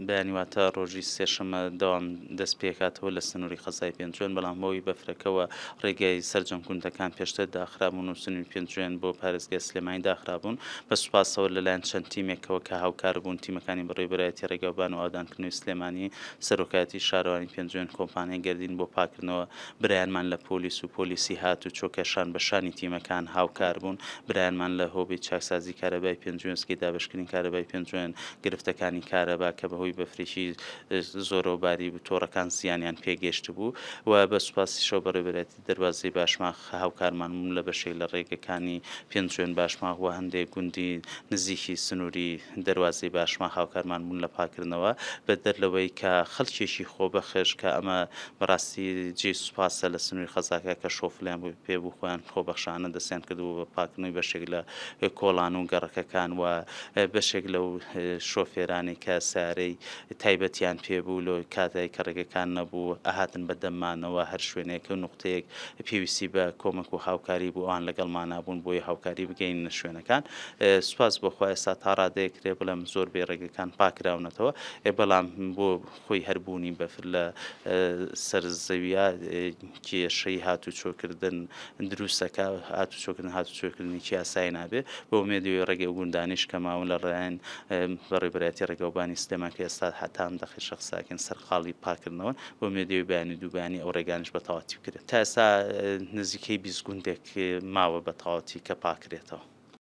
بەیانیواتە ڕۆژی سێشەمە دەوام دەست پێکاتەوە لە سنووری قەزای پێنجوێن، بەڵام بۆی بەفرەکەوە ڕێگای سەرجەمکوندەکان پێشتر داخرابوون و سنووری پێنجوێن بۆ پارێزگای سلێمانی داخرابوون بە سوپاسەوە لەلایەن چەند تیمێکەوە کە هاوکار بوون تیمەکانی بەڕێوەبەرایەتی ڕێگاوبان و ئاودانکردنەوەی سلێمانی سەرۆکایەتی شارەوانی پێنجوێن کۆمپانیای گەردین بۆ پاکردنەوە برایانمان لە پۆلیس و پۆلیسی هات و چۆکێشان بەشانی تیمەکان هاوکار بوون برایانمان لە هۆبی چاکسازی کارەبای پێنجوێن سکی دابشکردنی کارەبای پێنجوێن گرفتەکانی کارەبا کە بەهۆی بەفرێکی زۆرەوباری تۆڕەکان زیانیان پێگەشت بوو و بە سوپاسیشەوە بەڕێوەبەرایەتی دەربازەی باشماخ هاوکارمان بوون لە بەشێک لە ڕێگەکانی پێنجوێن باشماخ و هەندێک گوندی نزیکی سنووری دەروازەی باشماخ هاوکارمان بوون لە پاکردنەوە بە دەرلەوەی کە خەڵکێکی خۆبەخش کە ئەمە بەڕاستی جێی سوپاسە لە سنووری خەزاکە کە شۆفلیان بوو پێبوو خۆیان خۆبەخشانە دەستیان کردو بە پاکردنەوەی بەشێک لە کۆڵان و گەڕەکەکان و بەشێک لەو شۆفێرانی کە سارەی تایبەتیان پێبوو لە کاتێک کە ڕێگەکان نەبوو ئاهاتن بە دەمانەوە هەر شوێنێک و نقطەیەک پێویستی بە کۆمەک و هاوکاری بوو ئەوان لەگەڵمان نابوون بۆی هاوکاری بگەین شوێنەکان سوپاس بۆخوا ئێستا تا ڕادەیەکرێ بڵێم زۆر بێ ڕێگەکان پاکراونەتەوە بەڵام بۆ خۆی هەربوونی بەفر لە سەر زەویە کێشەی هاتوچۆکردن دروستەکە هاتوچۆکردن هاتوچۆکردنیی یاسایی نابێ بۆ مێدوی ڕێگەی گوندانیش کەماون لە ڕێیان بەڕێوەبەرایەتی ڕێگەوبانی سلێمان کە ئێستا هەتام دەخی شەخساکن سەرقاڵی پاکردنەوە بۆ مێدوی بەیانی دووبانی ئەو ڕێگانش بە تەواتی بکرێت تا ئێستا نزیکەی 20 گوندێک ماوە بە تەواتی کە پاکرێتەوە.